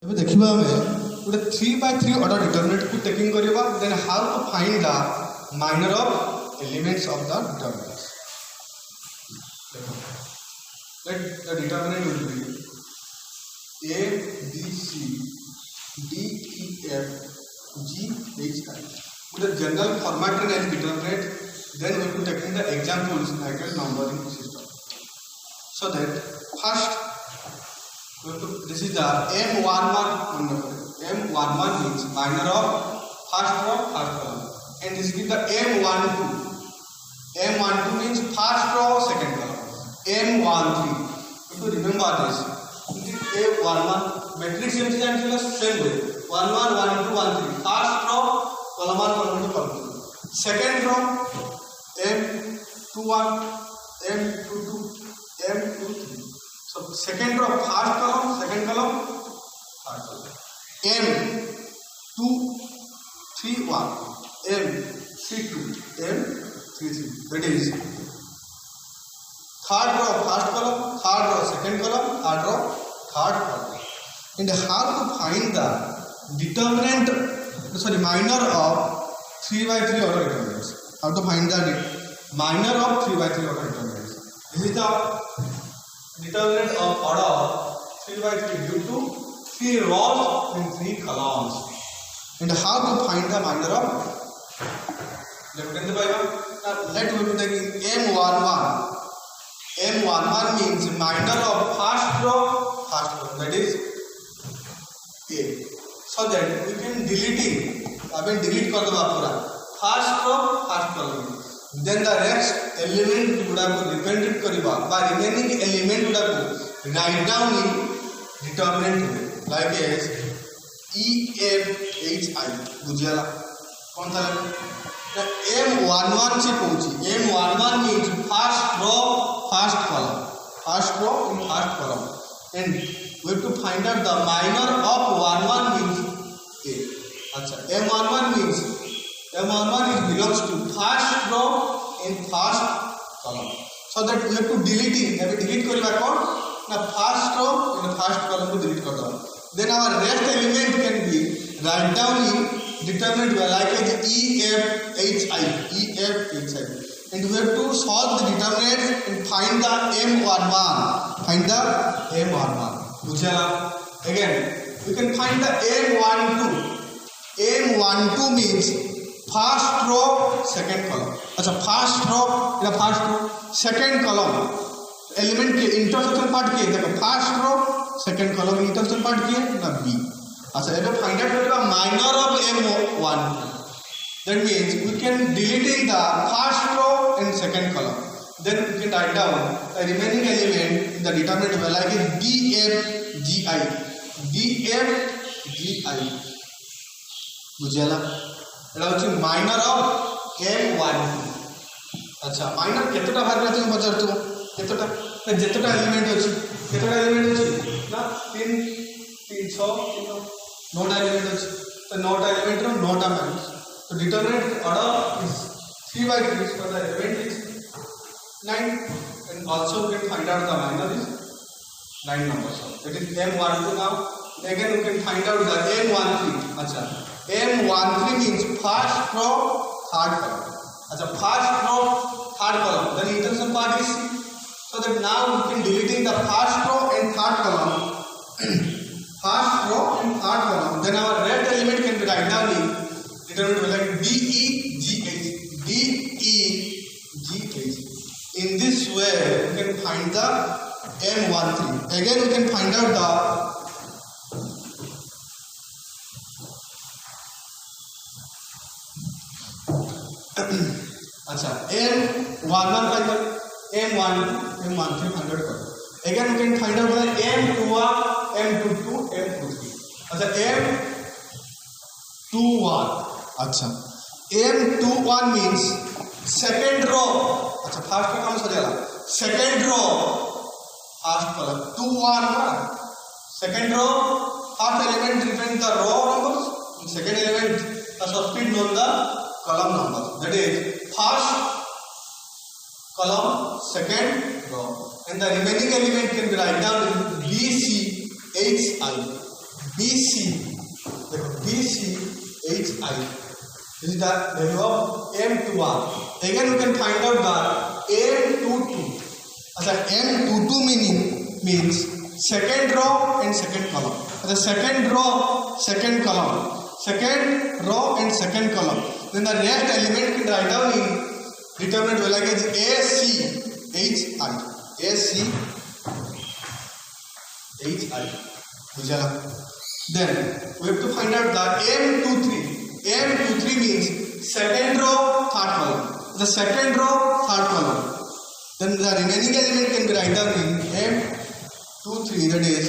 अब देखिबा हमें गोटे 3x3 ऑर्डर डिटरमिनेंट को टेकिंग करिबा then how to find the minor of elements of the determinants. Let the determinant will be A, B, C, D, E, F, G, H, I. With the general format and determinant, then we will take the examples like a numbering system. So that first, this is the M11 number. M11 means minor of first row, first column, and this is the M12. M12 means first row, second column. M13. To remember this, A11 matrix is same way. 1 1 1 2 1 3. First row, column 1, column 2, column 2. Second row, M21, M22, M23. So second row, first column, second column, third column. M231, M32, M33. That is third row, first column, third row, second column, third row, third column. And how to find the determinant, minor of 3x3 order determinants. How to find the minor of 3x3 order determinants. This is the determinant of order 3x3 due to 3 rows and 3 columns. And how to find the minor of left hand side. Now let me take M11. M11 means minor of first row, first column, that is A. So that we can delete it. Abhi delete कर दो पूरा first row, first column. Then the rest element गुड़ा को dependent करिबा बा remaining element गुड़ा को write down in determinant like as E F H I. बुझियाला कौन था? M11 से पूछी. M11 means first row, first column, first row in first column, and we have to find out the minor of 11 means A. अच्छा, M11 means M11 is belongs to first row in first column. So that we have to delete it. अभी delete करिबा कौन? ना first row in first column को delete कर दो. Then our rest element can be write down in determinant like as E F H I, E F H I. And we have to solve the determinants and find the M11. Find the M11. Bujhala. Again, we can find the M12. M12 means first row, second column. अच्छा, first row, या first row, second column. Element के intersection part के देखो first row, second column intersection part के ना B. अच्छा, ये find out करेगा minor of M12. That means we can delete the first row and second column. Then we can write down the remaining element in the determinant like DFGI. DFGI. बुझियाला? एटा होची minor of M12. अच्छा, minor केतोटा भाग रहते हैं बचार तो केतोटा ना जेतोटा element होची केतोटा element होची ना 3 3 6 9 एलिमेंट होची तो 9 element row 9 minus. So determinant order is 3x3, so the element is 9, and also we can find out the minor is 9 numbers. That is M12 now. Again we can find out the M13. अच्छा, M13 means first row, third column. अच्छा, first row, third column. Then intersection part is C. So that now we can deleting the first row and third column. First row and third column. Then our red element can be write down in determinant like DEGH. DEGH. In this way, we can find the M13. Again, we can find out the अच्छा M11 find out M13 find out करो. Again, we can find out the M21, M22, M23. अच्छा M21. अच्छा, M21 means second row. अच्छा, first का काम सजाला. Second row, first column. 21 ना. Second row, first element represents the row numbers. Second element the substitute known the column numbers. That is first column, second row, and the remaining element can be write down in BCHI. BC, देखो BCHI. This is the value of M21. Again, we can find out the M22. अच्छा, M22 means second row and second column. The second row, second column. Second row and second column. Then the rest element can write down in determinant value like ACHI. ACHI. Then we have to find out the M23. M23 means second row, third column. The second row, third column. Then the remaining element can be written down in M23, that is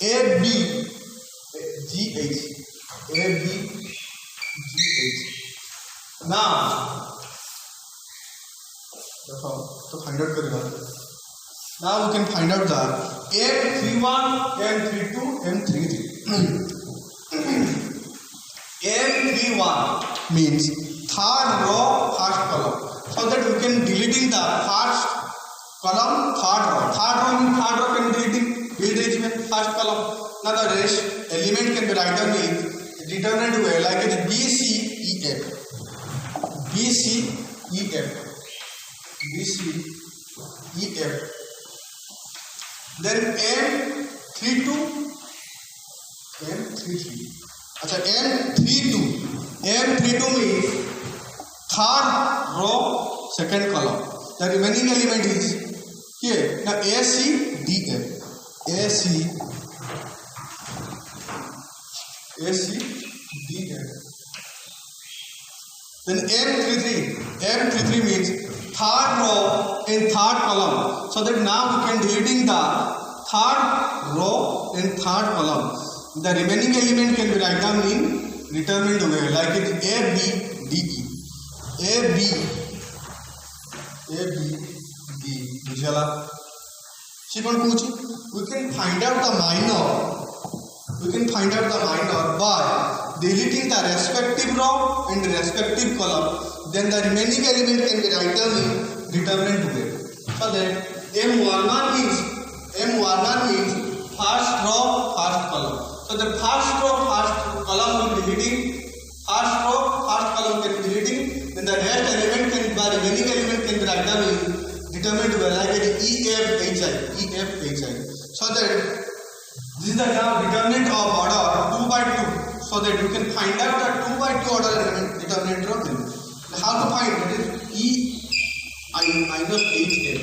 ABGH. Now, to find out करेगा. Now we can find out the M31, M32, M33. M31 means third row, first column. So that we can deleting the first column, third row. Third row means third row can delete first column. Now the rest element can be written down in determinant way like it BCEF. Then M32, M33. अच्छा, M32 means third row, second column. The remaining element is here. Now ACDF. Then M33 means third row and third column. So that now we can deleting the third row and third column. The remaining element can be written down in determined way like it ABDE. बुझला. she can पूछी. We can find out the minor by deleting the respective row and respective column. Then the remaining element can be written down in determinant way. So that M11 means first row, first column. So the first row, first column will be deleting. First row, first column can be deleting. Then the rest element can be remaining element can be written down in determinant way like EFHI. So that this is the now determinant of order 2 by 2. So that you can find out the 2 by 2 order element determinant of element. How to find it is EI minus HF.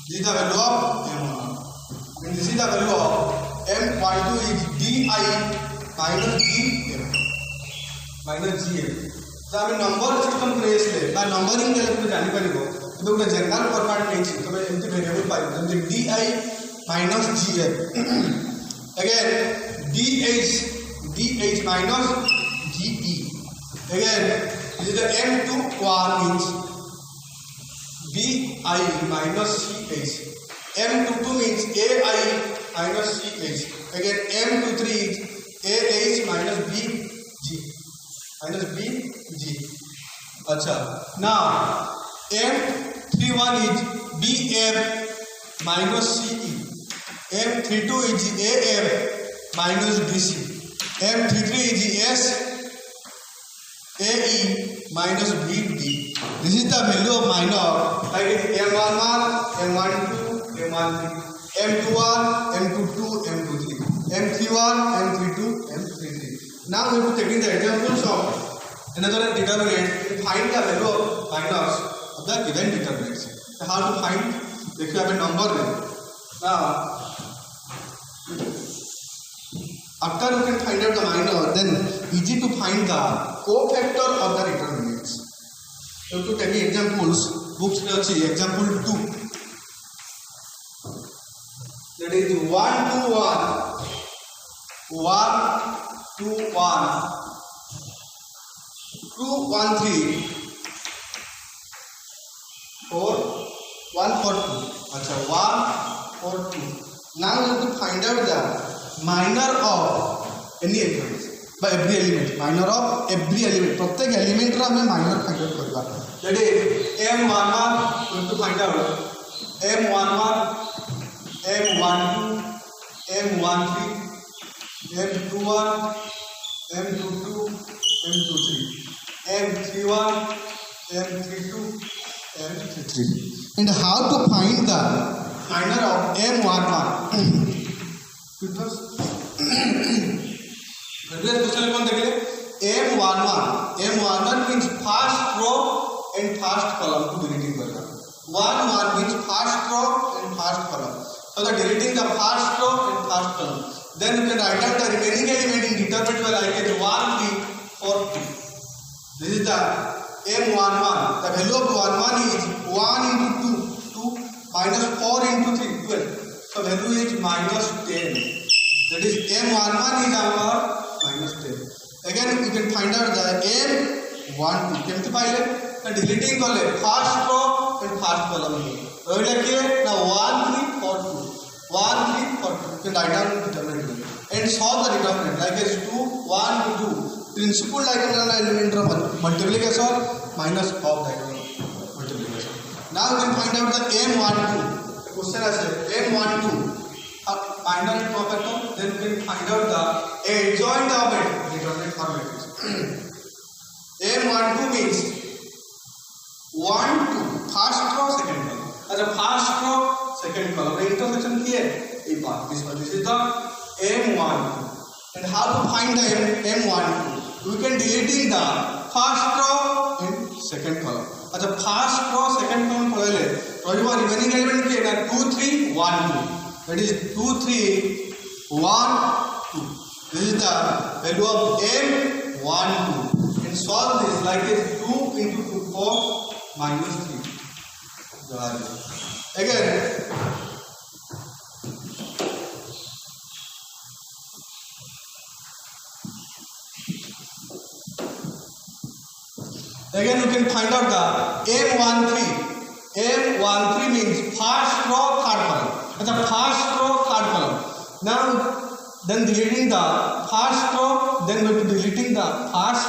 This is the value of M1. And this is the value of M12 is DI minus GF. So I number system place ले ना numbering के लिए तो जानी पड़ेगा. तो उनका general format नहीं चाहिए. तो मैं इनके वेरिएबल पाई. तो DI minus GF. Again DH minus GE. Again this is the M21 means BI minus CH. M22 means AI minus CH. Again M23 is AH minus BG. अच्छा, now M31 is BF minus CE. M32 is AF minus DC. M33 is AE minus BD. This is the value of minor like M11, M12, M13, M21, M22, M23, M31, M32, M33. Now we will take the examples of another determinant to find the value of minors of the given determinants. So how to find? If you have a number there. Now after you can find out the minor, then easy to find the cofactor of the determinants. You have to take examples. Books example 2. That is 1 to 1, 2 1 3, 4 1 4 2. अच्छा 1 4 2. Now you have to find out the minor of any element by every element. Minor of every element. प्रत्येक element रा हमें minor find out करेगा. That is M11 we have to find out M11, M12, M13, M21, M22, M23, M31, M32, M33. And how to find the minor of M11? previous question कौन देख ले M11 means first row and first column को deleting करेगा. 11 means first row and first column. So the deleting the first row and first column. Then you can write down the remaining element in determinant by like it 1, 3, 4, 2. This is the M11. The value of 11 is 1 into 2, 2 minus 4 into 3, 12. So value is minus 10. That is M11 is our minus 10. Again you can find out the M12. केमती पाइले ना deleting कले first row and first column रोई लगे ना 1 3 4 2 1 3 4 2. You can write down determinant and solve the determinant like as 2 1 2. Principal diagonal element of multiplication minus of diagonal multiplication. Now you can find out the M12. The question is M12. Minor and proper, then we can find out the adjoint of it. Determinant format. M12 means 1 2 first row second column. As a first row second column. The intersection here. This is the M12. And how to find the M12? We can delete the first row and second column. As a first row second column remaining element here 2 3 1 2. That is 2 3 1 2. This is the value of M12. And solve this like this 2 into 2 4 minus 3. Again you can find out the M13. M13 means first row third column. That's a first row third column. Now then deleting the first row, then we will be deleting the first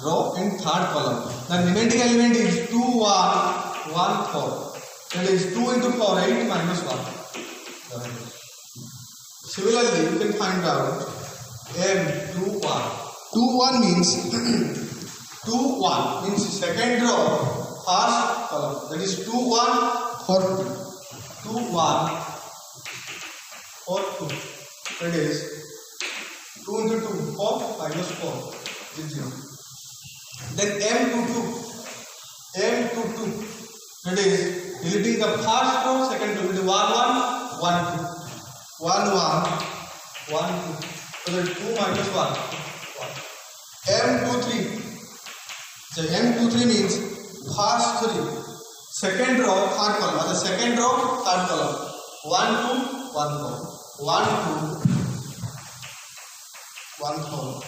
row and third column. The remaining element is 2 1 1 4. That is 2 into 4 8 minus 1. Similarly you can find out M21. 21 means 2 1 means second row first column. That is 2 1 4 2. 2 1 4 2. That is 2 into 2 4 minus 4 is 0. Then M22. That is deleting the first row second row. That is 1 1 1 2. 1 1 1 2. So that is 2 minus 1 1. M23. So M23 means first 3 second row third column. The second row third column 1 2 1 4 1 2 1 4.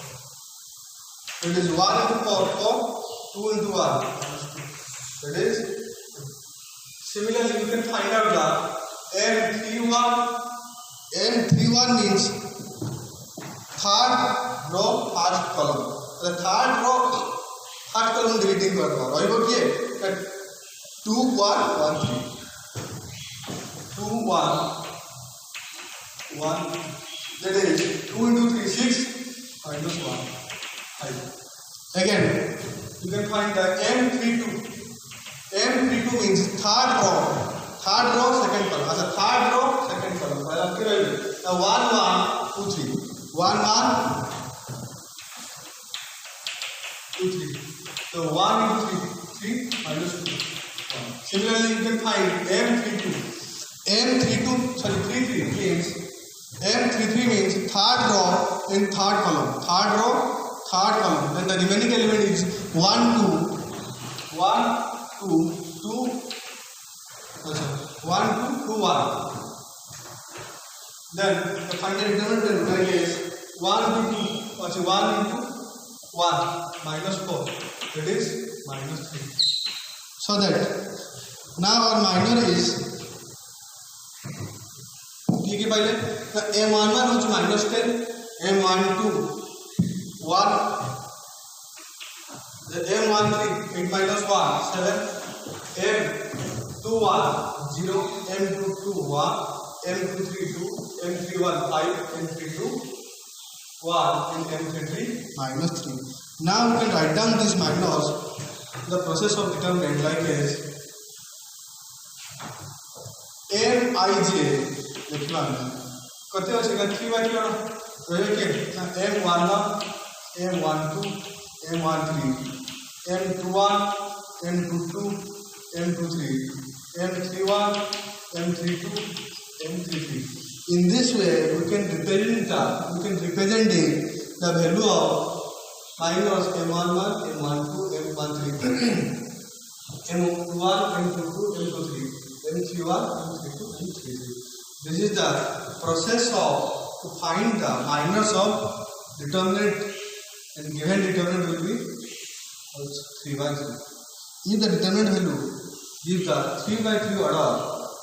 It is 1 into 4 4 2 into 1. That is similarly you can find out the M31. M31 means third row first column. The third row first column deleting करना है वो क्या है 2 1 1 3 2 1 1 that is 2 into 3 6 minus 1 5. Again you can find the M32. M32 means third row second column. As a third row second column. Well आपके रहेगा now 1 1 2 3 1 1 2 3. So 1 into 3 minus 2 1. Similarly you can find M32. M32 means M33 means third row in third column. Then the remaining element is 1 2 1 2 2 1 2 2 1. Then the final determinant is 1 into 2 1 into 1 minus 4. That is minus 3. So that now our minor is ठीक है पहले the M11 which minus 10, M12 1, the M13 8 minus 1 7, M21 0, M22 1, M23 2, M31 5, M32 1 and M33 minus 3. Now we can write down this minus the process of determinant like as Mij लिखवा कते अछि का 3 bye 3 रहे के M11 M12 M13 M21 M22 M23 M31 M32 M33. In this way we can represent the value of minus M11 M12 M13 M1 M22 M23 M31 M32 M33. This is the process of to find the minus of determinant, and given determinant will be 3 by 3. If the determinant value gives the 3 by 3 order,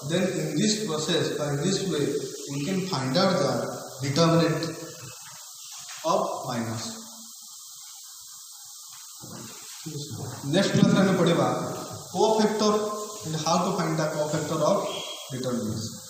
then in this process, by this way, we can find out the determinant of minus. Next class में पढ़ेगा cofactor and how to find the cofactor of determinants.